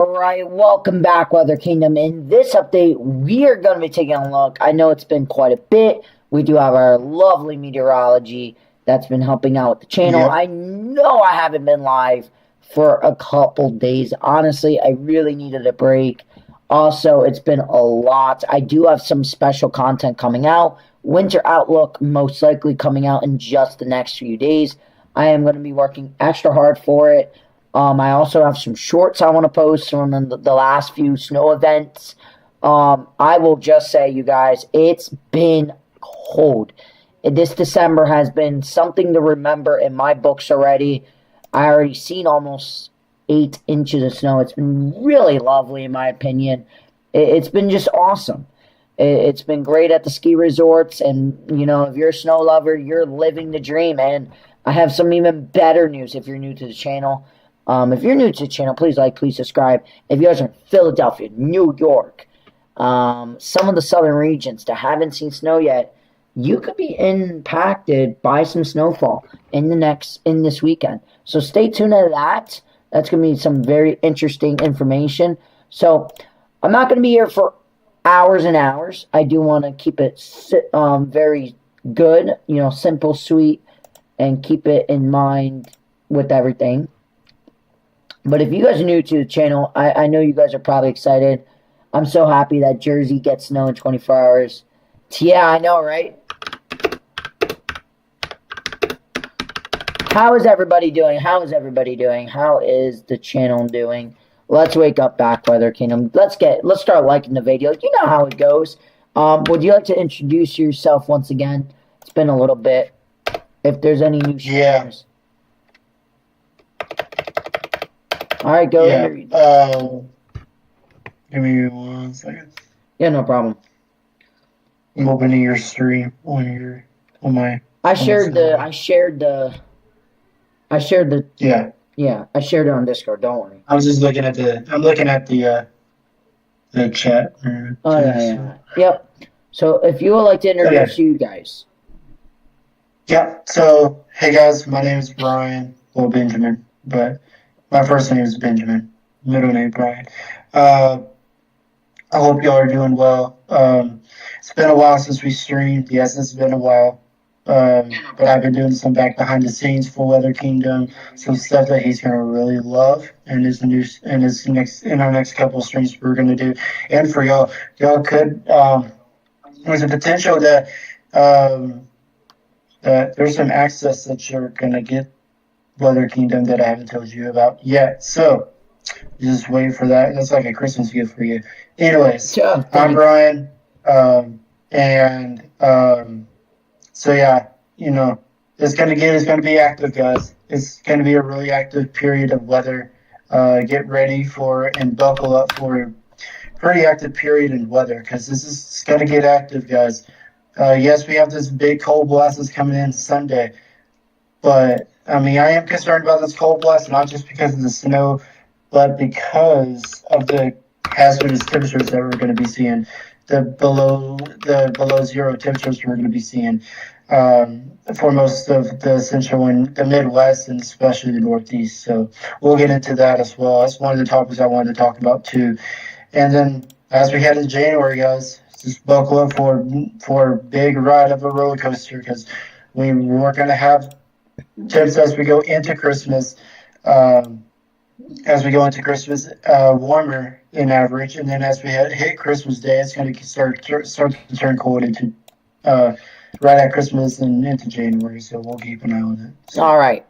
Alright, welcome back, Weather Kingdom. In this update, we are going to be taking a look. I know it's been quite a bit. We do have our lovely meteorology that's been helping out with the channel. Yep. I know I haven't been live for a couple days. Honestly, I really needed a break. Also, it's been a lot. I do have some special content coming out. Winter Outlook most likely coming out in just the next few days. I am going to be working extra hard for it. I also have some shorts I want to post from the last few snow events. I will just say, you guys, it's been cold. This December has been something to remember in my books already. I already seen almost 8 inches of snow. It's been really lovely, in my opinion. It's been just awesome. It's been great at the ski resorts, and, you know, if you're a snow lover, you're living the dream. And I have some even better news if you're new to the channel. If you're new to the channel, please like, please subscribe. If you guys are in Philadelphia, New York, some of the southern regions that haven't seen snow yet, you could be impacted by some snowfall in this weekend. So stay tuned to that. That's going to be some very interesting information. So I'm not going to be here for hours and hours. I do want to keep it very good, you know, simple, sweet, and keep it in mind with everything. But if you guys are new to the channel, I know you guys are probably excited. I'm so happy that Jersey gets snow in 24 hours. Yeah, I know, right? How is everybody doing? How is everybody doing? How is the channel doing? Let's wake up back, Weather Kingdom. Let's start liking the video. You know how it goes. Would you like to introduce yourself once again? It's been a little bit. If there's any new shares. All right, go ahead. Give me 1 second. Yeah, no problem. I'm opening your stream on my. I shared the. Yeah, I shared it on Discord. Don't worry. I was just looking at the chat. Oh yeah. Yep. So if you would like to introduce you guys. Yeah. So hey guys, my name is Brian. Well, Benjamin, but my first name is Benjamin. Middle name Brian. I hope y'all are doing well. It's been a while since we streamed. Yes, it's been a while. But I've been doing some back behind the scenes for Weather Kingdom, some stuff that he's gonna really love, and in our next couple of streams we're gonna do. And for y'all could there's a potential that that there's some access that you're gonna get Weather Kingdom that I haven't told you about yet. So just wait for that. That's like a Christmas gift for you. Anyways, I'm Brian, so yeah, you know, it's gonna be active, guys. It's gonna be a really active period of weather. Get ready for and buckle up for a pretty active period in weather, because this is gonna get active, guys. Yes, we have this big cold blast that's coming in Sunday, but I mean, I am concerned about this cold blast, not just because of the snow, but because of the hazardous temperatures that we're going to be seeing, the below zero temperatures we're going to be seeing for most of the central and the Midwest, and especially the Northeast. So we'll get into that as well. That's one of the topics I wanted to talk about too. And then as we head into January, guys, just buckle up for a big ride of a roller coaster, because we're going to have temps as we go into Christmas. Warmer in average, and then as we hit Christmas Day, it's going to start to turn cold into right at Christmas and into January. So we'll keep an eye on it. So. All right,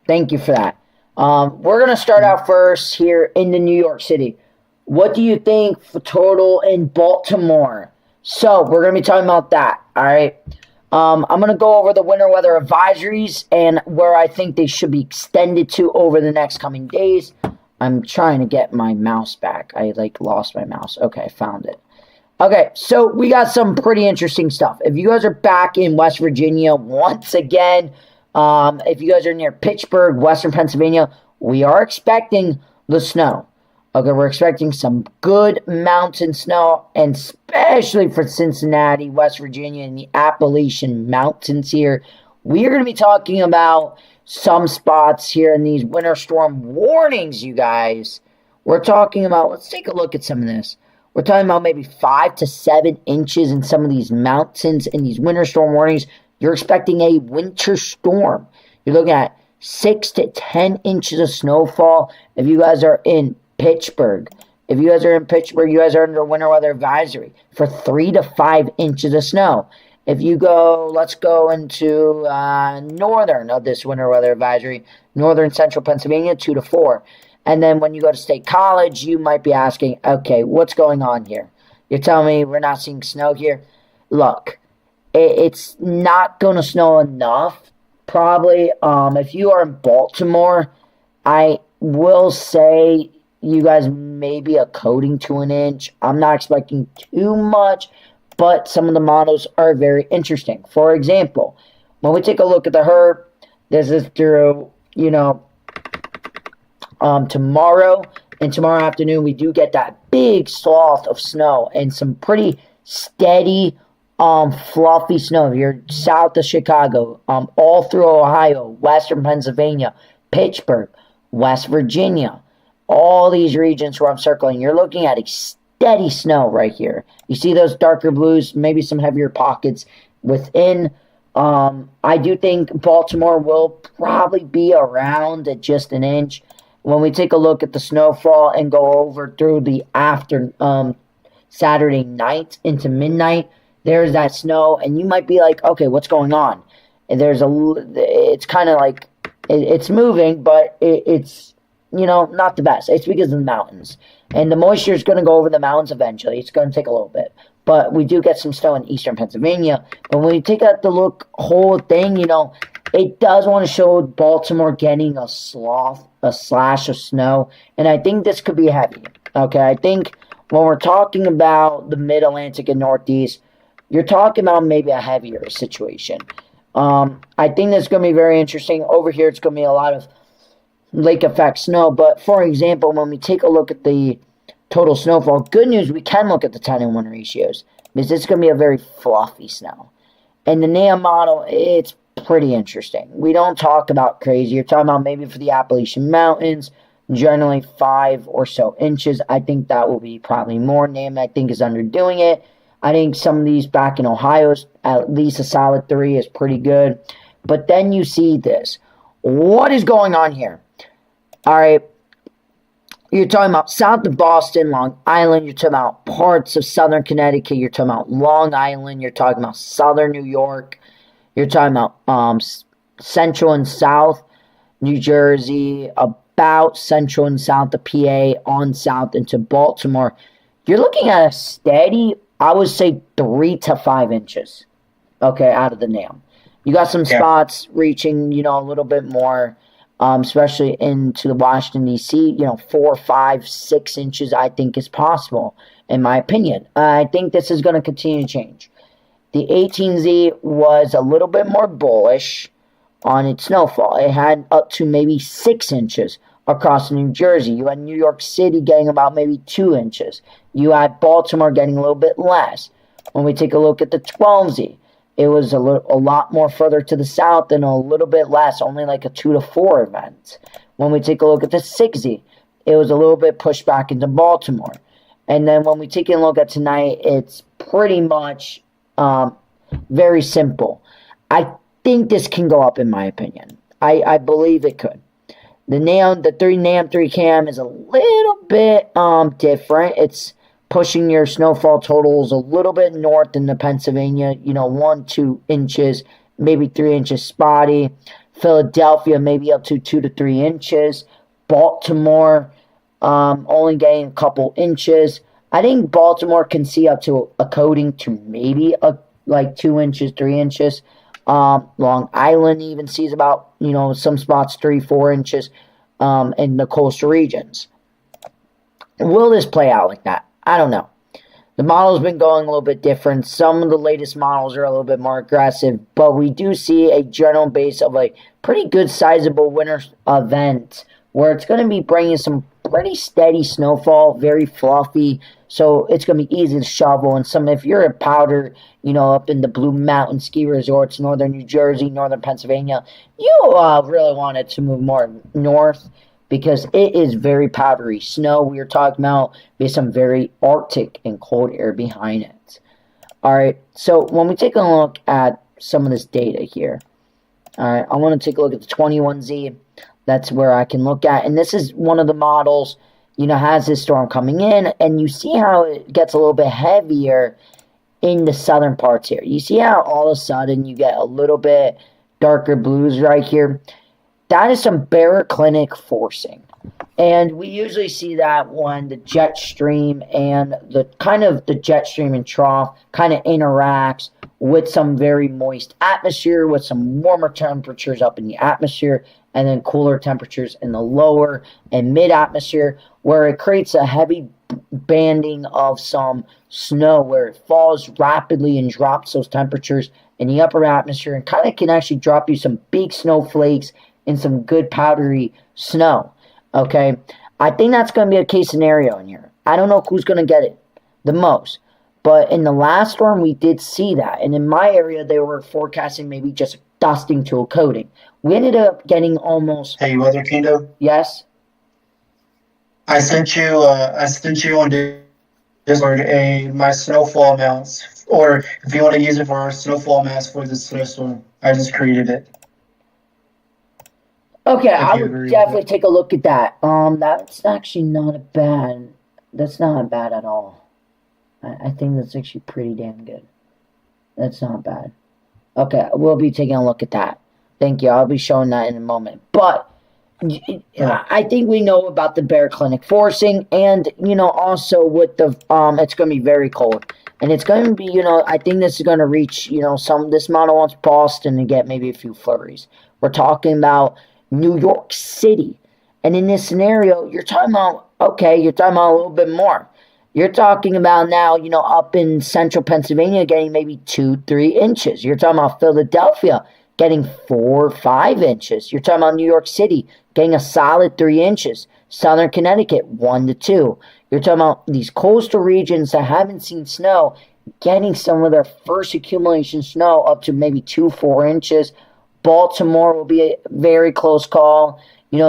thank you for that. We're going to start out first here in the New York City. What do you think for total in Baltimore? So we're going to be talking about that. All right. I'm going to go over the winter weather advisories and where I think they should be extended to over the next coming days. I'm trying to get my mouse back. I, lost my mouse. Okay, I found it. Okay, so we got some pretty interesting stuff. If you guys are back in West Virginia once again, if you guys are near Pittsburgh, Western Pennsylvania, we are expecting the snow. Okay, we're expecting some good mountain snow, and especially for Cincinnati, West Virginia, and the Appalachian Mountains here. We are going to be talking about some spots here in these winter storm warnings, you guys. We're talking about, let's take a look at some of this. We're talking about maybe 5 to 7 inches in some of these mountains in these winter storm warnings. You're expecting a winter storm. You're looking at 6 to 10 inches of snowfall. If you guys are in Pittsburgh, you guys are under winter weather advisory for 3 to 5 inches of snow. If you go, let's go into northern of this winter weather advisory, northern central Pennsylvania, 2 to 4. And then when you go to State College, you might be asking, okay, what's going on here? You're telling me we're not seeing snow here? Look, it's not going to snow enough, probably. If you are in Baltimore, I will say you guys may be a coating to an inch. I'm not expecting too much, but some of the models are very interesting. For example, when we take a look at the herd, this is through, tomorrow and tomorrow afternoon, we do get that big swath of snow and some pretty steady, fluffy snow. If you're south of Chicago, all through Ohio, western Pennsylvania, Pittsburgh, West Virginia, all these regions where I'm circling, you're looking at a steady snow right here. You see those darker blues, maybe some heavier pockets within. I do think Baltimore will probably be around at just an inch. When we take a look at the snowfall and go over through the after Saturday night into midnight, there's that snow, and you might be like, okay, what's going on? And it's kind of like, it's moving, but it's, not the best. It's because of the mountains. And the moisture is going to go over the mountains eventually. It's going to take a little bit. But we do get some snow in eastern Pennsylvania. But when you take out the whole thing, it does want to show Baltimore getting a slash of snow. And I think this could be heavy. Okay, I think when we're talking about the mid-Atlantic and Northeast, you're talking about maybe a heavier situation. I think that's going to be very interesting. Over here, it's going to be a lot of lake effect snow. But for example, when we take a look at the total snowfall, good news, we can look at the 10-to-1 ratios because it's going to be a very fluffy snow. And the NAM model, it's pretty interesting. We don't talk about crazy. You're talking about maybe for the Appalachian Mountains, generally 5 or so inches. I think that will be probably more. NAM, I think, is underdoing it. I think some of these back in Ohio, at least a solid 3 is pretty good. But then you see this. What is going on here? All right. You're talking about south of Boston, Long Island. You're talking about parts of southern Connecticut. You're talking about Long Island. You're talking about southern New York. You're talking about central and south New Jersey, about central and south of PA, on south into Baltimore. You're looking at a steady, I would say, 3 to 5 inches, okay, out of the NAM. You got some spots reaching, a little bit more, especially into the Washington, D.C., 4, 5, 6 inches, I think is possible, in my opinion. I think this is going to continue to change. The 18Z was a little bit more bullish on its snowfall. It had up to maybe 6 inches across New Jersey. You had New York City getting about maybe 2 inches. You had Baltimore getting a little bit less. When we take a look at the 12Z, it was a lot more further to the south and a little bit less, only like a 2 to 4 event. When we take a look at the 6Z, it was a little bit pushed back into Baltimore. And then when we take a look at tonight, it's pretty much very simple. I think this can go up, in my opinion. I believe it could. The NAM 3 cam is a little bit different. It's pushing your snowfall totals a little bit north into Pennsylvania, 1, 2 inches, maybe 3 inches spotty. Philadelphia, maybe up to 2 to 3 inches. Baltimore, only getting a couple inches. I think Baltimore can see up to a coating to maybe like 2 inches, 3 inches. Long Island even sees about, some spots 3, 4 inches in the coastal regions. Will this play out like that? I don't know. The model's been going a little bit different. Some of the latest models are a little bit more aggressive, but we do see a general base of a pretty good sizable winter event where it's going to be bringing some pretty steady snowfall, very fluffy, so it's going to be easy to shovel. And if you're a powder, up in the Blue Mountain ski resorts, northern New Jersey, northern Pennsylvania, you really want it to move more north. because it is very powdery snow. We are talking about with some very Arctic and cold air behind it. All right, so when we take a look at some of this data here, all right, I want to take a look at the 21Z. That's where I can look at, and this is one of the models, has this storm coming in, and you see how it gets a little bit heavier in the southern parts here. You see how all of a sudden you get a little bit darker blues right here? That is some baroclinic forcing. And we usually see that when the jet stream and the jet stream and trough kind of interacts with some very moist atmosphere, with some warmer temperatures up in the atmosphere, and then cooler temperatures in the lower and mid atmosphere, where it creates a heavy banding of some snow where it falls rapidly and drops those temperatures in the upper atmosphere and kind of can actually drop you some big snowflakes and some good powdery snow. Okay, I think that's going to be a case scenario in here. I don't know who's going to get it the most, but in the last storm we did see that, and in my area they were forecasting maybe just dusting to a coating. We ended up getting almost. Hey, Weather Kingdom. Yes. I sent you on Discord my snowfall mounts, or if you want to use it for our snowfall maps for the snowstorm, I just created it. Okay, I would definitely take a look at that. That's actually not bad. That's not bad at all. I think that's actually pretty damn good. That's not bad. Okay, we'll be taking a look at that. Thank you. I'll be showing that in a moment. But I think we know about the baroclinic forcing, and also with the it's going to be very cold, and it's going to be I think this is going to reach this model wants Boston to get maybe a few flurries. We're talking about New York City, and in this scenario, you're talking about a little bit more. You're talking about now, up in central Pennsylvania getting maybe 2-3 inches. You're talking about Philadelphia getting 4 or 5 inches. You're talking about New York City getting a solid 3 inches. Southern Connecticut, 1 to 2. You're talking about these coastal regions that haven't seen snow getting some of their first accumulation snow up to maybe 2-4 inches. Baltimore will be a very close call.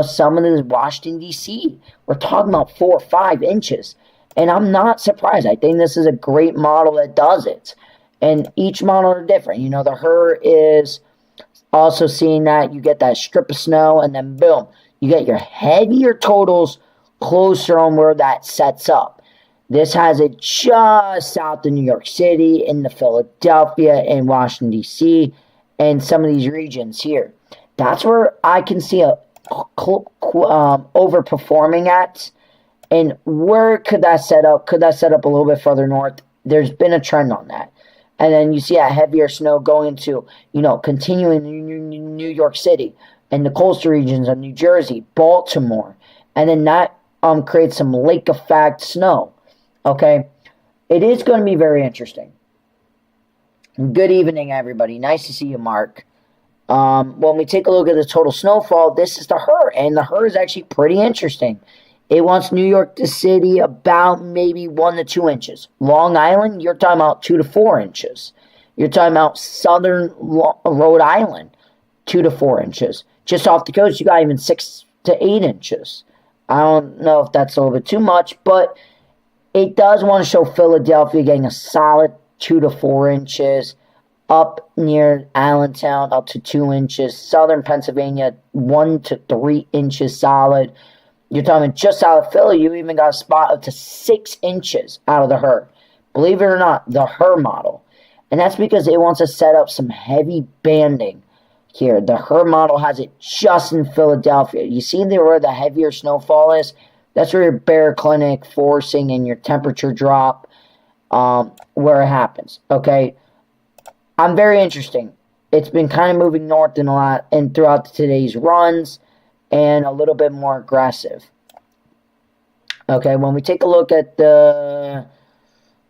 Some of this Washington, D.C. We're talking about 4 or 5 inches. And I'm not surprised. I think this is a great model that does it. And each model are different. The HUR is also seeing that you get that strip of snow, and then boom, you get your heavier totals closer on where that sets up. This has it just south of New York City, in the Philadelphia and Washington, D.C., and some of these regions here. That's where I can see a overperforming at. And where could that set up? Could that set up a little bit further north? There's been a trend on that. And then you see a heavier snow going to, continuing in New York City and the coastal regions of New Jersey, Baltimore. And then that creates some lake effect snow. Okay? It is going to be very interesting. Good evening, everybody. Nice to see you, Mark. When we take a look at the total snowfall, this is the HUR. And the HUR is actually pretty interesting. It wants New York City about maybe 1 to 2 inches. Long Island, you're talking about 2 to 4 inches. You're talking about southern Rhode Island, 2 to 4 inches. Just off the coast, you got even 6 to 8 inches. I don't know if that's a little bit too much, but it does want to show Philadelphia getting a solid 2 to 4 inches. Up near Allentown, up to 2 inches. Southern Pennsylvania, 1 to 3 inches solid. You're talking just out of Philly, you even got a spot up to 6 inches out of the HUR. Believe it or not, the HUR model. And that's because it wants to set up some heavy banding here. The HUR model has it just in Philadelphia. You see where the heavier snowfall is? That's where your baroclinic forcing and your temperature drop, where it happens. Okay? I'm very interesting. It's been kind of moving north in a lot and throughout today's runs, and a little bit more aggressive. Okay, when we take a look at the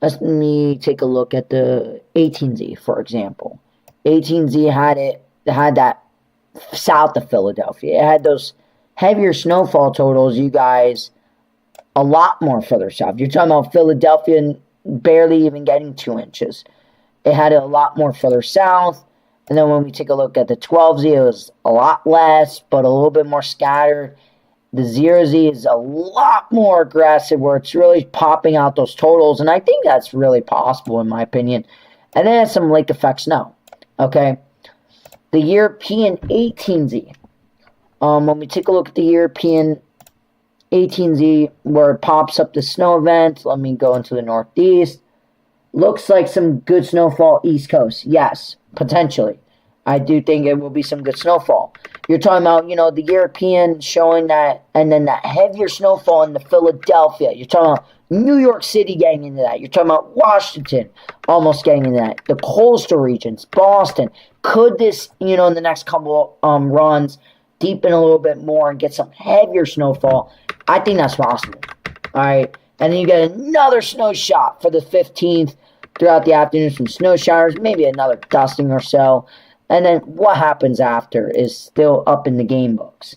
18Z, for example. 18Z had that south of Philadelphia. It had those heavier snowfall totals, you guys, a lot more further south. You're talking about Philadelphia barely even getting 2 inches. It had it a lot more further south. And then when we take a look at the 12Z, it was a lot less, but a little bit more scattered. The 0Z is a lot more aggressive where it's really popping out those totals, and I think that's really possible in my opinion. And then some lake effect snow. Okay. The European 18Z. When we take a look at the European 18Z where it pops up the snow event, let me go into the Northeast. Looks like some good snowfall East Coast. Yes, potentially. I do think it will be some good snowfall. You're talking about, the European showing that, and then that heavier snowfall in the Philadelphia. You're talking about New York City getting into that. You're talking about Washington almost getting into that. The coastal regions, Boston. Could this, in the next couple runs, deepen a little bit more and get some heavier snowfall? I think that's possible. All right. And then you get another snow shot for the 15th throughout the afternoon, some snow showers, maybe another dusting or so. And then what happens after is still up in the game books.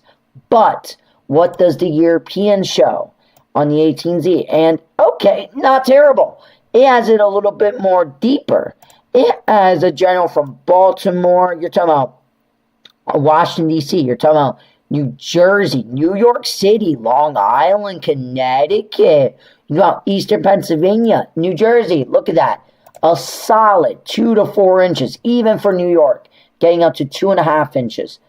But what does the European show on the 18Z? And, okay, not terrible. It has it a little bit more deeper. It has a general from Baltimore. You're talking about Washington, D.C. You're talking about New Jersey, New York City, Long Island, Connecticut. You got Eastern Pennsylvania, New Jersey. Look at that. A solid 2 to 4 inches, even for New York, getting up to 2.5 inches.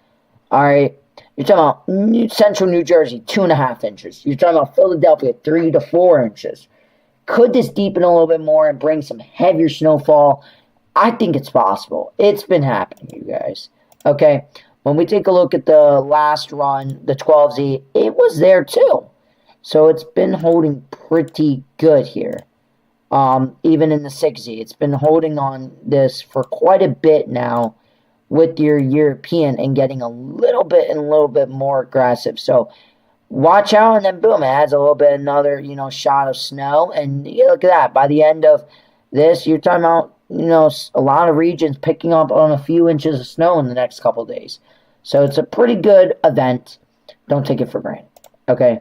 All right. You're talking about Central New Jersey, 2.5 inches. You're talking about Philadelphia, 3 to 4 inches. Could this deepen a little bit more and bring some heavier snowfall? I think it's possible. It's been happening, you guys. Okay. When we take a look at the last run, the 12Z, it was there too. So it's been holding pretty good here. Even in the 6Z, it's been holding on this for quite a bit now with your European and getting a little bit more aggressive. So watch out, and then boom, it adds a little bit another, shot of snow. And look at that. By the end of this, you're talking about, a lot of regions picking up on a few inches of snow in the next couple of days. So it's a pretty good event. Don't take it for granted. Okay?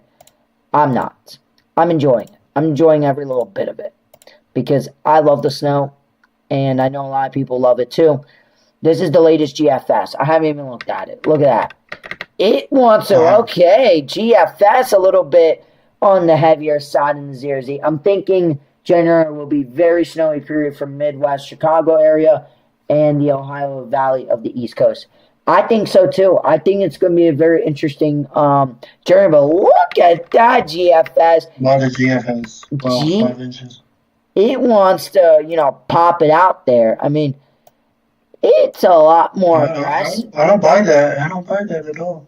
I'm not. I'm enjoying it. I'm enjoying every little bit of it. Because I love the snow. And I know a lot of people love it too. This is the latest GFS. I haven't even looked at it. Look at that. It wants to, okay, GFS a little bit on the heavier side in the 0Z. I'm thinking January will be very snowy period from Midwest Chicago area and the Ohio Valley of the East Coast. I think so too. I think it's going to be a very interesting journey. But look at that GFS. A lot of GFS. Well, 5 inches. It wants to, pop it out there. I mean, it's a lot more aggressive. I don't buy that. I don't buy that at all.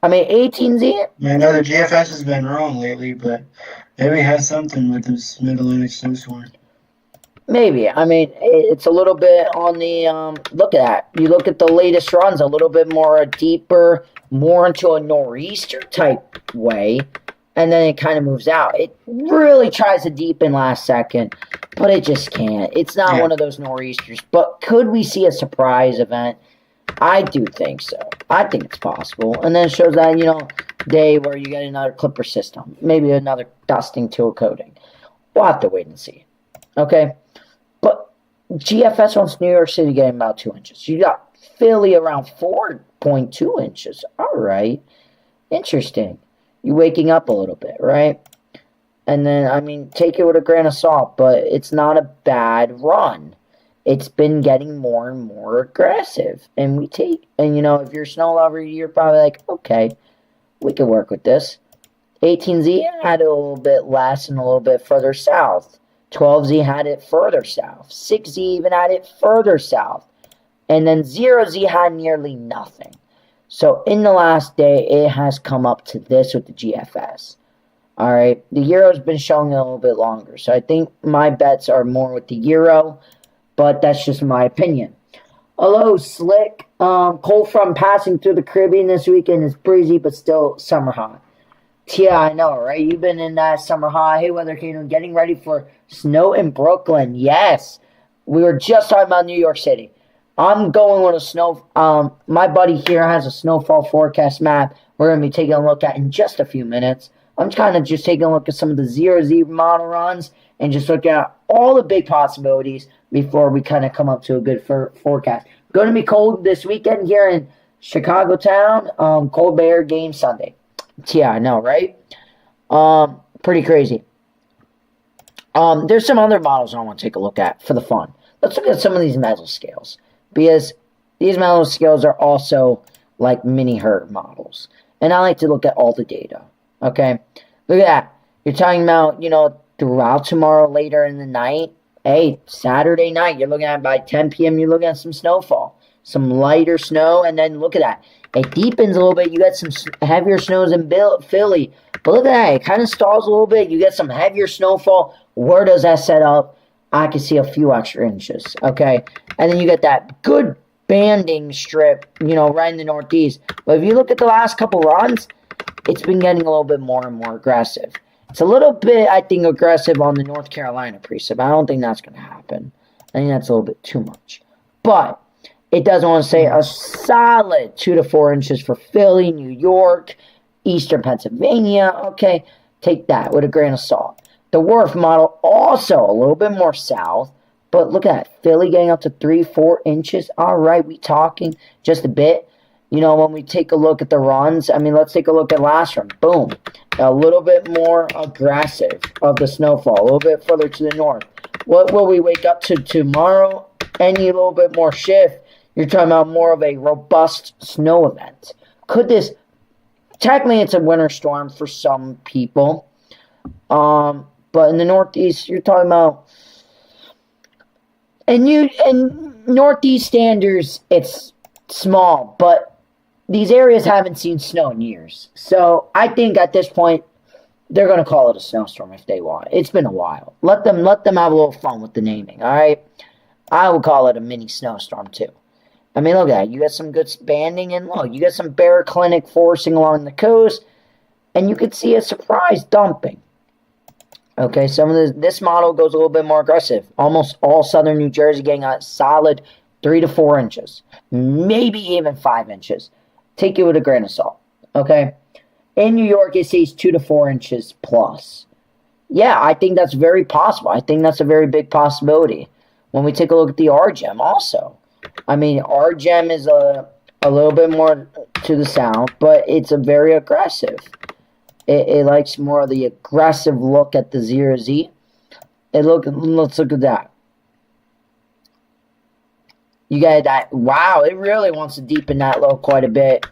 I mean, 18Z? I know the GFS has been wrong lately, but maybe it has something with this Mid-Atlantic snowstorm. Maybe. I mean, it's a little bit on the, look at that. You look at the latest runs, a little bit more deeper, more into a nor'easter type way, and then it kind of moves out. It really tries to deepen last second, but it just can't. It's not one of those nor'easters. But could we see a surprise event? I do think so. I think it's possible. And then it shows that, day where you get another clipper system, maybe another dusting to a coating. We'll have to wait and see. Okay? But GFS wants New York City getting about 2 inches. You got Philly around 4.2 inches. All right. Interesting. You're waking up a little bit, right? And then, take it with a grain of salt, but it's not a bad run. It's been getting more and more aggressive. And if you're a snow lover, you're probably like, okay, we can work with this. 18Z had it a little bit less and a little bit further south. 12Z had it further south. 6Z even had it further south. And then 0Z had nearly nothing. So in the last day, it has come up to this with the GFS. All right. The Euro's been showing a little bit longer. So I think my bets are more with the Euro. But that's just my opinion. Hello, Slick. Cold front passing through the Caribbean this weekend is breezy, but still summer hot. Yeah, I know, right? You've been in that summer hot. Hey, Weather Kingdom, getting ready for snow in Brooklyn. Yes. We were just talking about New York City. I'm going with a snow. My buddy here has a snowfall forecast map we're going to be taking a look at in just a few minutes. I'm kind of just taking a look at some of the 0Z model runs and just looking at all the big possibilities before we kind of come up to a good forecast. Going to be cold this weekend here in Chicago town. Cold Bear game Sunday. Yeah, I know, right? Pretty crazy. There's some other models I want to take a look at for the fun. Let's look at some of these metal scales, because these metal scales are also like mini herd models, and I like to look at all the data. Okay, look at that. You're talking about, throughout tomorrow, later in the night. Hey, Saturday night, you're looking at by 10 p.m. You're looking at some snowfall, some lighter snow, and then look at that. It deepens a little bit. You got some heavier snows in Philly. But look at that. It kind of stalls a little bit. You get some heavier snowfall. Where does that set up? I can see a few extra inches. Okay. And then you get that good banding strip, right in the Northeast. But if you look at the last couple runs, it's been getting a little bit more and more aggressive. It's a little bit, I think, aggressive on the North Carolina precip. I don't think that's going to happen. I think that's a little bit too much. But it does want to say a solid 2 to 4 inches for Philly, New York, Eastern Pennsylvania. Okay, take that with a grain of salt. The Wharf model also a little bit more south, but look at that. Philly getting up to 3-4 inches. All right, we talking just a bit. When we take a look at the runs, let's take a look at last run. Boom. A little bit more aggressive of the snowfall, a little bit further to the north. What will we wake up to tomorrow? Any little bit more shift. You're talking about more of a robust snow event. Could this, technically it's a winter storm for some people, but in the Northeast, you're talking about, and Northeast standards, it's small, but these areas haven't seen snow in years. So I think at this point, they're going to call it a snowstorm if they want. It's been a while. Let them have a little fun with the naming, all right? I would call it a mini snowstorm too. Look at that. You got some good banding, and look, you got some baroclinic forcing along the coast, and you could see a surprise dumping. Okay, some of this model goes a little bit more aggressive. Almost all southern New Jersey getting a solid 3 to 4 inches, maybe even 5 inches. Take it with a grain of salt. Okay, in New York, it says 2 to 4 inches plus. Yeah, I think that's very possible. I think that's a very big possibility. When we take a look at the RGEM also. RGEM is a little bit more to the south, but it's a very aggressive. It likes more of the aggressive look at the 0Z. Let's look at that. You got that. Wow, it really wants to deepen that low quite a bit.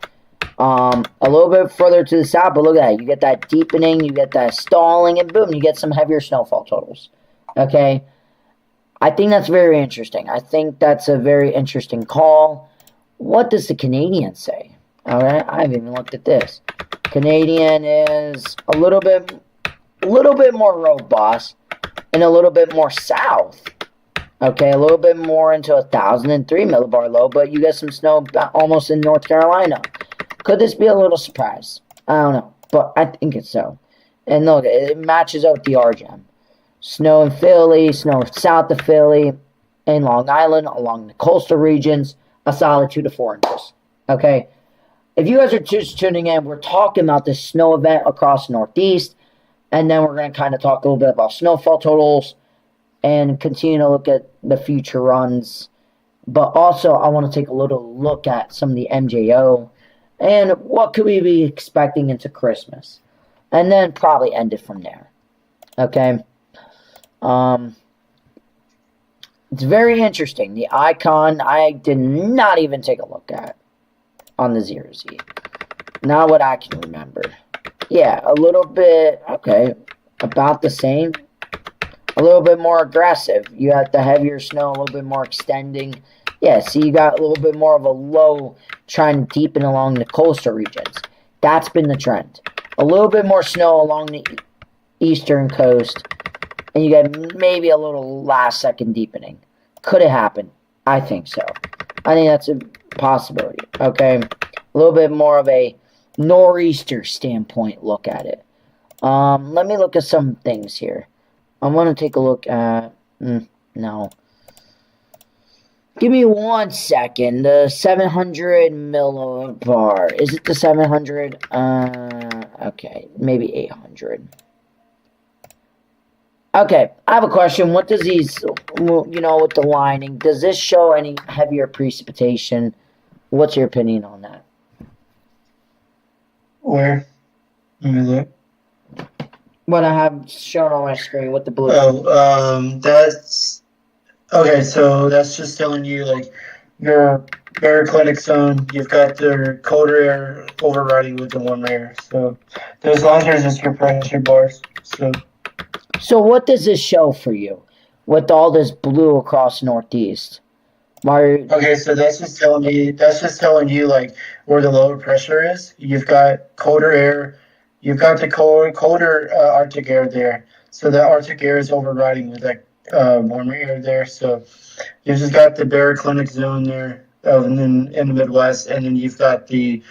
A little bit further to the south, but look at that. You get that deepening, you get that stalling, and boom, you get some heavier snowfall totals. Okay? I think that's very interesting. I think that's a very interesting call. What does the Canadian say? All right, I haven't even looked at this. Canadian is a little bit more robust and a little bit more south. Okay, a little bit more into 1,003 millibar low, but you get some snow almost in North Carolina. Could this be a little surprise? I don't know, but I think it's so. And look, it matches up with the RGEM. Snow in Philly, snow south of Philly, and Long Island, along the coastal regions, a solid 2 to 4 inches. Okay? If you guys are just tuning in, we're talking about this snow event across the Northeast, and then we're going to kind of talk a little bit about snowfall totals and continue to look at the future runs. But also, I want to take a little look at some of the MJO and what could we be expecting into Christmas. And then probably end it from there. Okay? It's very interesting. The icon, I did not even take a look at on the 0Z. Not what I can remember. Yeah, a little bit, okay, about the same. A little bit more aggressive. You got the heavier snow, a little bit more extending. Yeah, see, you got a little bit more of a low trying to deepen along the coastal regions. That's been the trend. A little bit more snow along the eastern coast. And you get maybe a little last-second deepening. Could it happen? I think so. I think that's a possibility, okay? A little bit more of a nor'easter standpoint look at it. Let me look at some things here. I want to take a look at... no. Give me 1 second. The 700 millibar. Is it the 700? Okay. Maybe 800. Okay, I have a question. What does these, with the lining, does this show any heavier precipitation? What's your opinion on that? Where? Let me look. What I have shown on my screen with the blue. That's okay. So that's just telling you like your baroclinic zone. You've got the colder air overriding with the warm air. So those lines are just your pressure bars. So what does this show for you with all this blue across Northeast? Okay, so that's just telling you like where the lower pressure is. You've got colder air, you've got the colder Arctic air there. So the Arctic air is overriding with that warmer air there. So you've just got the baroclinic zone there, and then in the Midwest, and then you've got the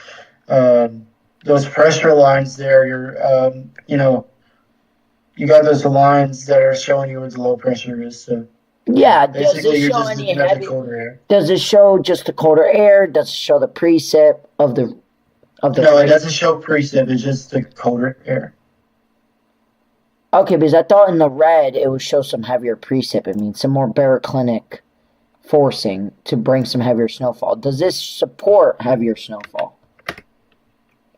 those pressure lines there. You got those lines that are showing you where the low pressure is. So yeah, basically, you're just looking at the colder air. Does it show just the colder air? Does it show the precip of the No, it doesn't show precip. It's just the colder air. Okay, because I thought in the red it would show some heavier precip. It means some more baroclinic forcing to bring some heavier snowfall. Does this support heavier snowfall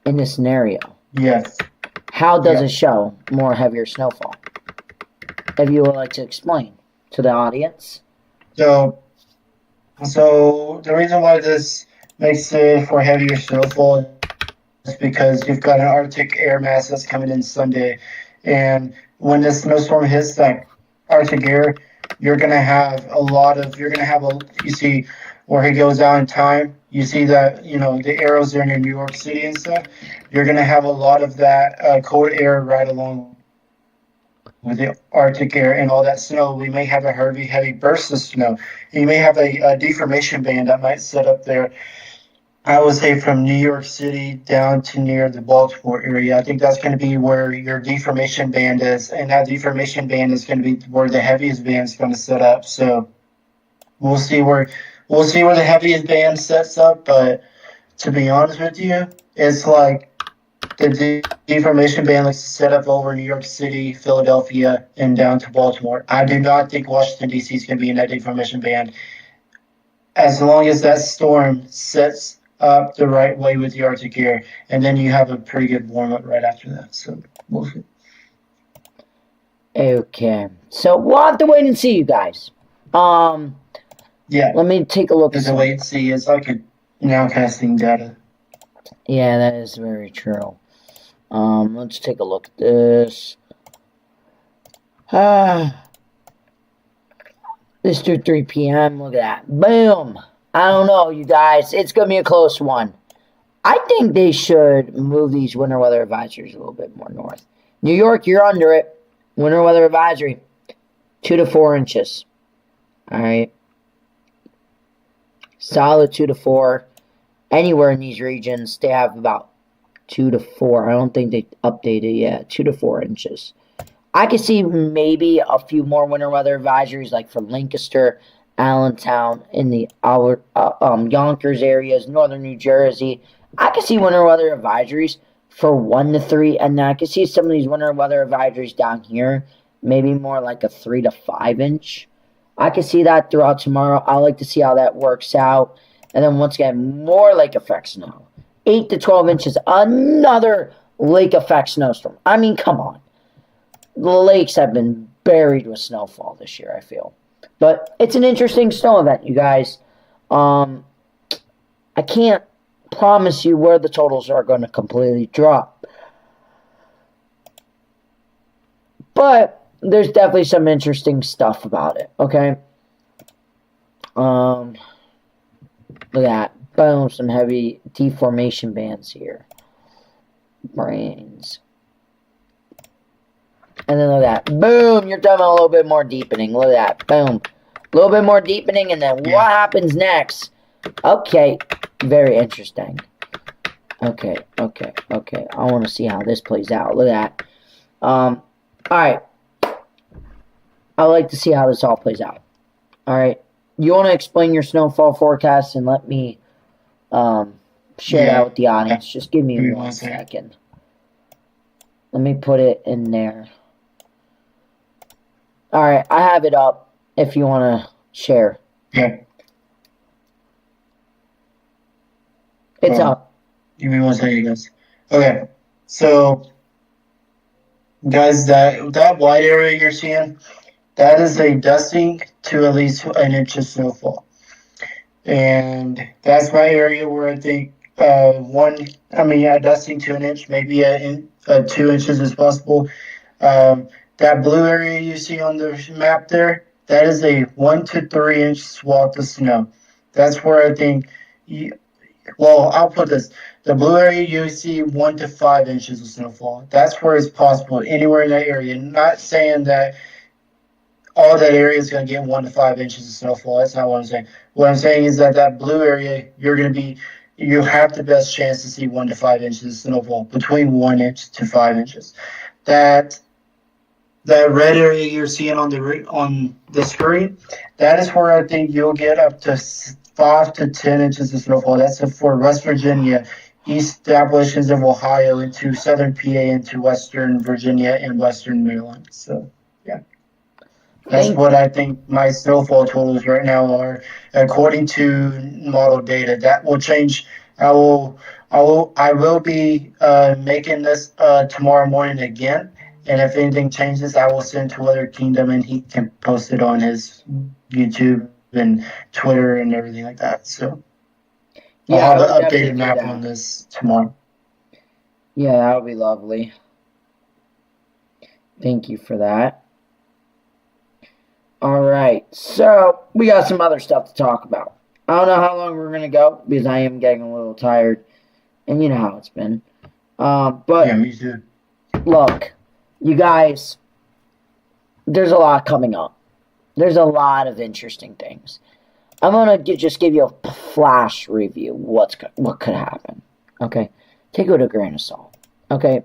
in this scenario? Yes. How does it show more heavier snowfall? If you would like to explain to the audience. So the reason why this makes it for heavier snowfall is because you've got an Arctic air mass that's coming in Sunday, and when this snowstorm hits that Arctic air, you're gonna have you see where it goes out in time. You see that the arrows there near New York City and stuff. You're gonna have a lot of that cold air right along with the Arctic air and all that snow. We may have a heavy burst of snow. You may have a deformation band that might set up there. I would say from New York City down to near the Baltimore area. I think that's going to be where your deformation band is, and that deformation band is going to be where the heaviest band is going to set up. So we'll see where the heaviest band sets up. But to be honest with you, it's like the deformation band likes to set up over New York City, Philadelphia, and down to Baltimore. I do not think Washington, D.C. is going to be in that deformation band. As long as that storm sets up the right way with the Arctic air, and then you have a pretty good warm-up right after that. So we'll see. Okay. So we'll have to wait and see, you guys. Yeah. Let me take a look. There's a wait and see. It's like a nowcasting data. Yeah, that is very true. Let's take a look at this. This through 3 p.m. Look at that. Boom. I don't know, you guys. It's going to be a close one. I think they should move these winter weather advisories a little bit more north. New York, you're under it. Winter weather advisory. 2 to 4 inches. All right. Solid 2 to 4. Anywhere in these regions, they have about 2 to 4. I don't think they updated yet. 2 to 4 inches. I could see maybe a few more winter weather advisories, like for Lancaster, Allentown, in the Yonkers areas, northern New Jersey. I could see winter weather advisories for 1 to 3, and then I could see some of these winter weather advisories down here, maybe more like a 3 to 5 inch. I could see that throughout tomorrow. I like to see how that works out. And then once again, more lake effect snow. 8 to 12 inches. Another lake effect snowstorm. I mean, come on. The lakes have been buried with snowfall this year, I feel. But it's an interesting snow event, you guys. I can't promise you where the totals are going to completely drop. But there's definitely some interesting stuff about it, okay? Look at that. Boom, some heavy deformation bands here. Brains. And then look at that. Boom, you're talking about a little bit more deepening. Look at that. Boom. A little bit more deepening, and then what happens next? Okay, very interesting. Okay. I want to see how this plays out. Look at that. Alright. I would like to see how this all plays out. Alright. You want to explain your snowfall forecast and let me share that with the audience. Just give me 1 second. Let me put it in there. Alright, I have it up if you want to share. Yeah. It's up. Give me 1 second, guys. Okay. So Guys, that white area you're seeing, that is a dusting to at least an inch of snowfall. And that's my area where I think dusting to an inch, maybe 2 inches is possible. That blue area you see on the map there, that is a 1 to 3 inch swath of snow. That's where I think, well, I'll put this. The blue area, you see 1 to 5 inches of snowfall. That's where it's possible, anywhere in that area. Not saying that all that area is going to get 1 to 5 inches of snowfall. That's not what I'm saying. What I'm saying is that blue area, you have the best chance to see 1 to 5 inches of snowfall, between 1 inch to 5 inches. That that red area you're seeing on the screen, that is where I think you'll get up to 5 to 10 inches of snowfall. That's for West Virginia, East Appalachians of Ohio, into Southern PA, into Western Virginia and Western Maryland. So, yeah. That's what I think my snowfall totals right now are, according to model data. That will change. I will be making this tomorrow morning again, and if anything changes, I will send to Weather Kingdom, and he can post it on his YouTube and Twitter and everything like that. So I'll have an updated map on this tomorrow. Yeah, that would be lovely. Thank you for that. All right, so we got some other stuff to talk about. I don't know how long we're going to go because I am getting a little tired, and you know how it's been. But yeah, me too. Look, you guys, there's a lot coming up. There's a lot of interesting things. I'm going to just give you a flash review what could happen. Okay? Take it with a grain of salt. Okay?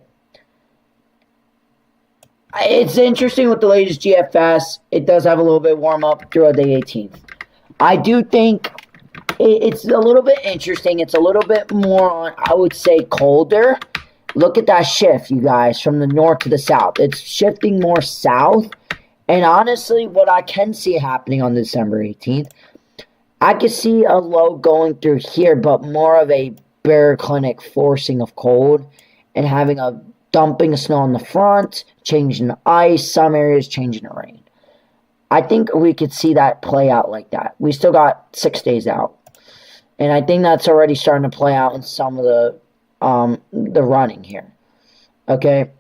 It's interesting with the latest GFS. It does have a little bit warm up throughout the 18th. I do think it's a little bit interesting. It's a little bit more on, I would say, colder. Look at that shift, you guys, from the north to the south. It's shifting more south. And honestly, what I can see happening on December 18th, I could see a low going through here, but more of a baroclinic forcing of cold and having a dumping of snow in the front, changing the ice, some areas changing the rain. I think we could see that play out like that. We still got 6 days out. And I think that's already starting to play out in some of the running here. Okay?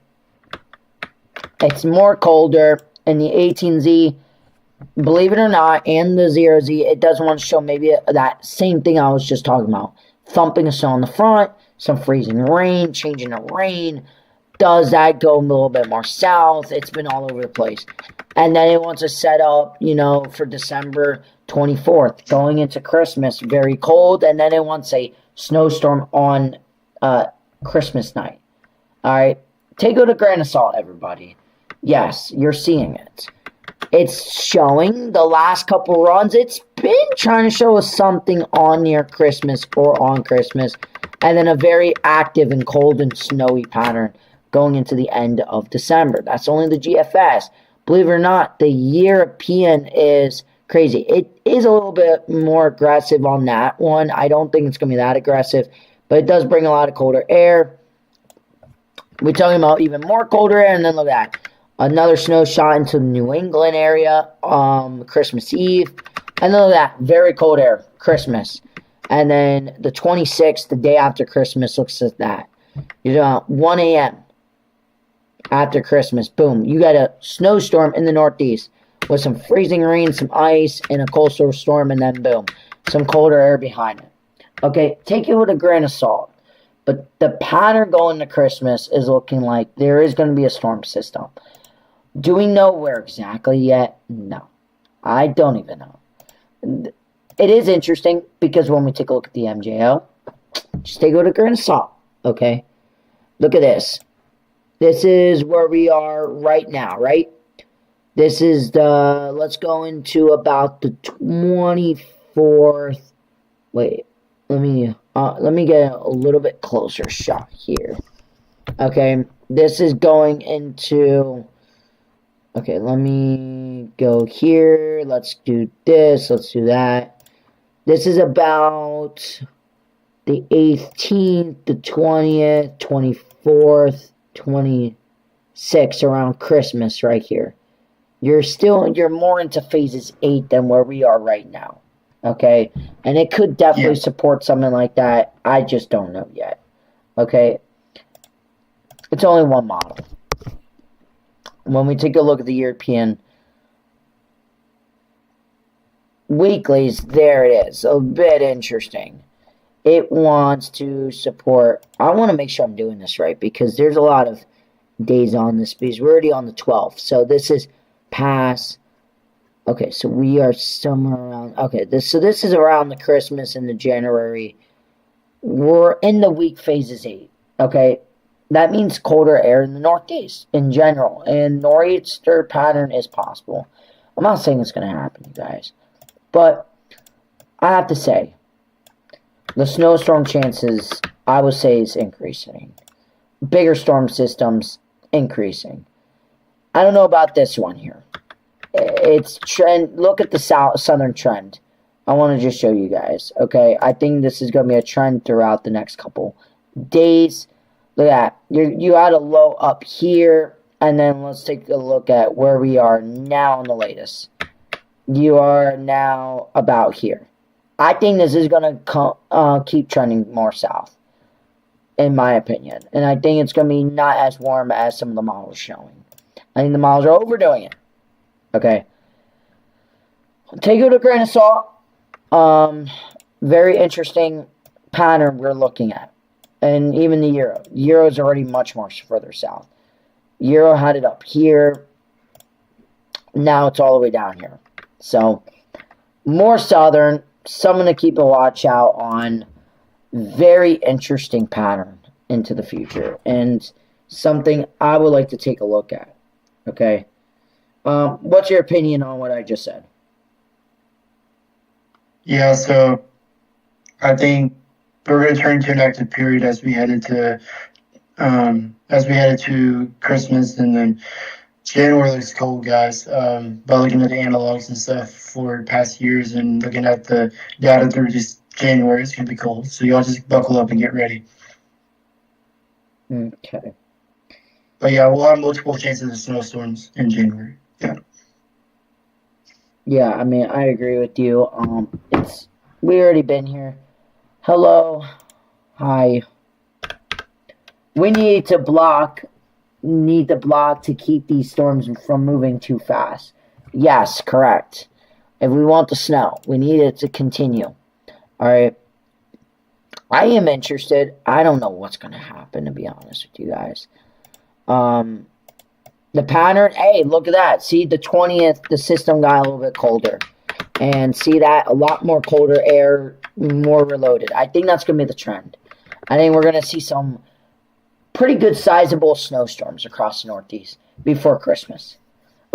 It's more colder. And the 18Z, believe it or not, and the 0Z, it does want to show maybe that same thing I was just talking about. Thumping of snow in the front, some freezing rain, changing the rain. Does that go a little bit more south? It's been all over the place. And then it wants to set up, for December 24th, going into Christmas, very cold. And then it wants a snowstorm on Christmas night. All right? Take it with a grain of salt, everybody. Yes, you're seeing it. It's showing the last couple runs. It's been trying to show us something on near Christmas or on Christmas. And then a very active and cold and snowy pattern going into the end of December. That's only the GFS. Believe it or not, the European is crazy. It is a little bit more aggressive on that one. I don't think it's going to be that aggressive, but it does bring a lot of colder air. We're talking about even more colder air, and then look at that. Another snow shot into the New England area Christmas Eve. And then look at that. Very cold air. Christmas. And then the 26th, the day after Christmas, looks at that. You're doing 1 a.m. after Christmas. Boom. You got a snowstorm in the Northeast with some freezing rain, some ice, and a coastal storm, and then boom. Some colder air behind it. Okay, take it with a grain of salt. But the pattern going to Christmas is looking like there is going to be a storm system. Do we know where exactly yet? No. I don't even know. It is interesting because when we take a look at the MJO, just take it with a grain of salt, okay? Look at this. This is where we are right now, right? This is let's go into about the 24th. Wait, let me get a little bit closer shot here. Okay, this is going into... Okay, let me go here. Let's do this. Let's do that. This is about the 18th, the 20th, 24th, 26th, 6 around Christmas right here. You're more into phases 8 than where we are right now. Okay? And it could definitely support something like that. I just don't know yet. Okay? It's only one model. When we take a look at the European weeklies, there it is. A bit interesting. It wants to support... I want to make sure I'm doing this right because there's a lot of days on this because we're already on the 12th. So this is past... Okay, so we are somewhere around... Okay, this is around the Christmas and the January. We're in the week phases 8. Okay, that means colder air in the Northeast in general. And nor'easter pattern is possible. I'm not saying it's going to happen, you guys. But I have to say, the snowstorm chances, I would say, is increasing. Bigger storm systems, increasing. I don't know about this one here. It's trend. Look at the southern trend. I want to just show you guys. Okay, I think this is going to be a trend throughout the next couple days. Look at that. You had a low up here, and then let's take a look at where we are now in the latest. You are now about here. I think this is going to keep trending more south, in my opinion. And I think it's going to be not as warm as some of the models showing. I think the models are overdoing it. Okay. Take it with a grain of salt. Very interesting pattern we're looking at. And even the Euro. Euro is already much more further south. Euro had it up here. Now it's all the way down here. So, more southern. Someone to keep a watch out on. Very interesting pattern into the future. And something I would like to take a look at. Okay. What's your opinion on what I just said? Yeah, so I think we're going to turn to an active period as we headed to Christmas, and then January looks cold, guys. By looking at the analogs and stuff for past years and looking at the data through just January, it's going to be cold. So y'all just buckle up and get ready. Okay. But yeah, we'll have multiple chances of snowstorms in January. Yeah. Yeah, I mean, I agree with you. We already been here. Hello. Hi. We need the block to keep these storms from moving too fast. Yes, correct. If we want the snow, we need it to continue. Alright. I am interested. I don't know what's going to happen, to be honest with you guys. The pattern, hey, look at that. See, the 20th, the system got a little bit colder. And see that? A lot more colder air, more reloaded. I think that's going to be the trend. I think we're going to see some pretty good sizable snowstorms across the Northeast before Christmas.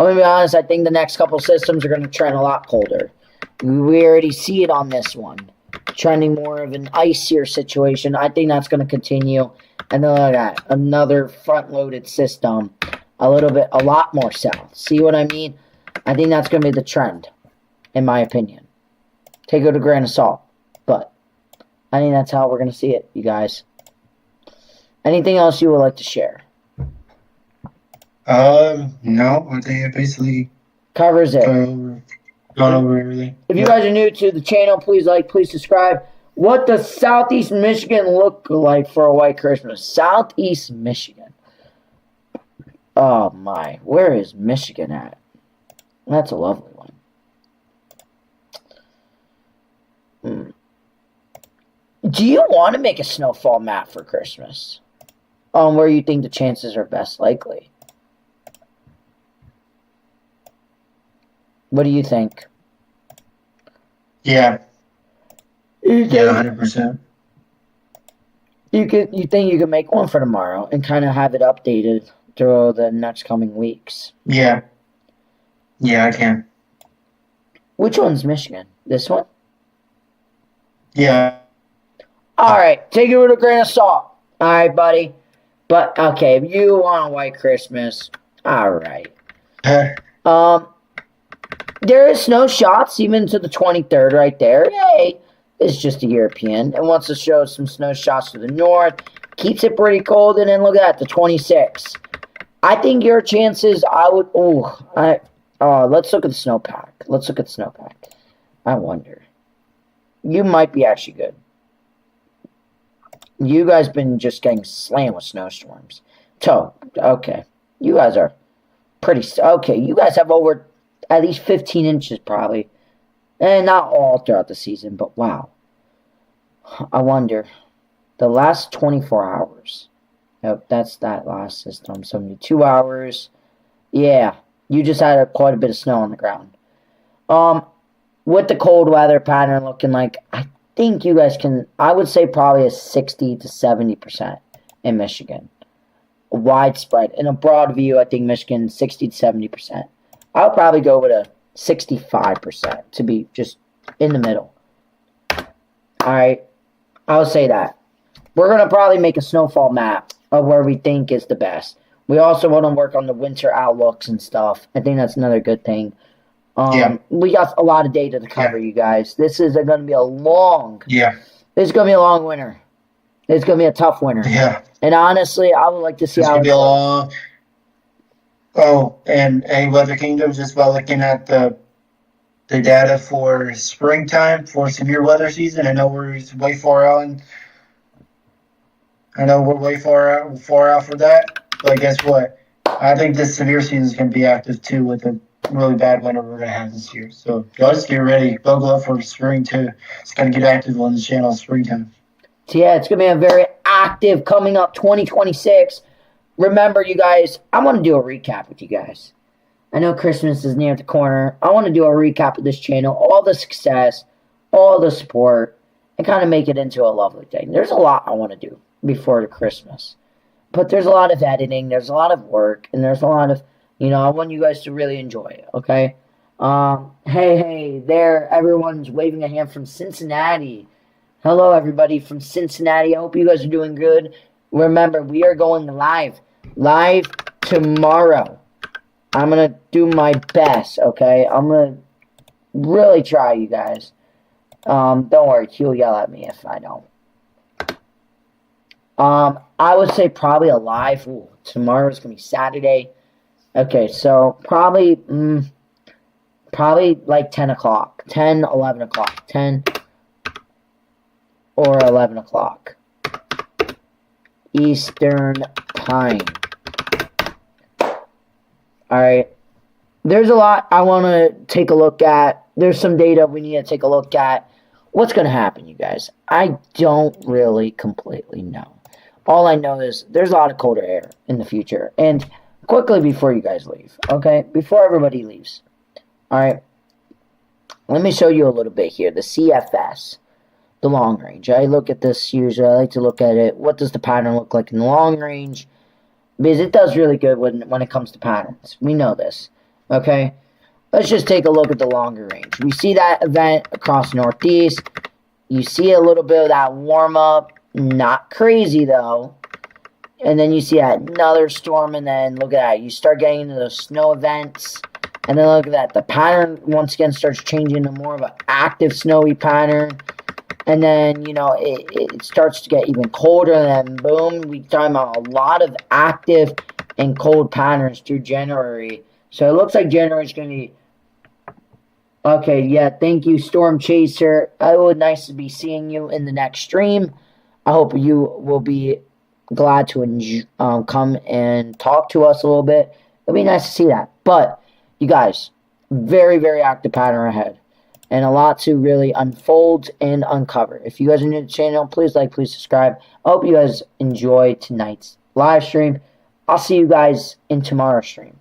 I'm going to be honest, I think the next couple systems are going to trend a lot colder. We already see it on this one. Trending more of an icier situation. I think that's going to continue. And then look at that. Another front-loaded system. A lot more south. See what I mean? I think that's going to be the trend, in my opinion. Take it with a grain of salt. But I think that's how we're going to see it, you guys. Anything else you would like to share? No. I think it basically covers it. Gone over everything. If you guys are new to the channel, please like, please subscribe. What does Southeast Michigan look like for a white Christmas? Southeast Michigan. Oh my, where is Michigan at? That's a lovely one. Do you want to make a snowfall map for Christmas? Where you think the chances are best likely? What do you think? Yeah. Yeah, 100%. You think you could make one for tomorrow and kind of have it updated through the next coming weeks? Yeah. Yeah, I can. Which one's Michigan? This one? Yeah. Alright, take it with a grain of salt. Alright, buddy. But, okay, if you want a white Christmas, alright. There is snow shots even to the 23rd right there. Hey, it's just a European. It wants to show some snow shots to the north. Keeps it pretty cold, and then look at that, the 26th. I think your chances, let's look at the snowpack. Let's look at the snowpack. I wonder. You might be actually good. You guys been just getting slammed with snowstorms. Okay. You guys are pretty... Okay, you guys have over at least 15 inches probably. And not all throughout the season, but wow. I wonder. The last 24 hours. Nope, that's that last system. 72 hours. Yeah, you just had quite a bit of snow on the ground. With the cold weather pattern looking like, I think you guys can, I would say probably a 60 to 70% in Michigan. Widespread. In a broad view, I think Michigan 60 to 70%. I would probably go with a 65% to be just in the middle. Alright, I'll say that. We're going to probably make a snowfall map of where we think is the best. We also want to work on the winter outlooks and stuff. I think that's another good thing. We got a lot of data to cover, you guys. This is going to be a long... Yeah. This is going to be a long winter. It's going to be a tough winter. Yeah. And honestly, I would like to see how it's going to be a long... Oh, and Weather Kingdom, just by looking at the data for springtime, for severe weather season, I know we're way far out. I know we're way far out for that. But guess what? I think this severe season is going to be active too with the really bad winter we're going to have this year. So y'all just get ready. Buckle up for spring too. It's going to get active on the channel in springtime. So yeah, it's going to be a very active coming up 2026. Remember, you guys, I want to do a recap with you guys. I know Christmas is near the corner. I want to do a recap of this channel, all the success, all the support, and kind of make it into a lovely thing. There's a lot I want to do before the Christmas. But there's a lot of editing, there's a lot of work, and there's a lot of, I want you guys to really enjoy it, okay? Hey, there, everyone's waving a hand from Cincinnati. Hello, everybody from Cincinnati. I hope you guys are doing good. Remember, we are going live tomorrow. I'm going to do my best, okay? I'm going to really try, you guys. Don't worry, he'll yell at me if I don't. I would say probably a live. Tomorrow's going to be Saturday. Okay, so probably like 10 o'clock. 10, 11 o'clock. 10 or 11 o'clock. Eastern time. Alright. There's a lot I want to take a look at. There's some data we need to take a look at. What's going to happen, you guys? I don't really completely know. All I know is there's a lot of colder air in the future. And quickly before you guys leave, okay? Before everybody leaves. Alright. Let me show you a little bit here. The CFS. The long range. I look at this usually. I like to look at it. What does the pattern look like in the long range? Because it does really good when it comes to patterns. We know this. Okay? Let's just take a look at the longer range. We see that event across Northeast. You see a little bit of that warm-up. Not crazy, though. And then you see another storm, and then look at that. You start getting into those snow events. And then look at that. The pattern, once again, starts changing to more of an active snowy pattern. And then, it starts to get even colder, and then boom, we're talking about a lot of active and cold patterns through January. So it looks like January is going to be... Okay, yeah, thank you, Storm Chaser. It would nice to be seeing you in the next stream. I hope you will be glad to come and talk to us a little bit. It'll be nice to see that. But, you guys, very, very active pattern ahead. And a lot to really unfold and uncover. If you guys are new to the channel, please like, please subscribe. I hope you guys enjoy tonight's live stream. I'll see you guys in tomorrow's stream.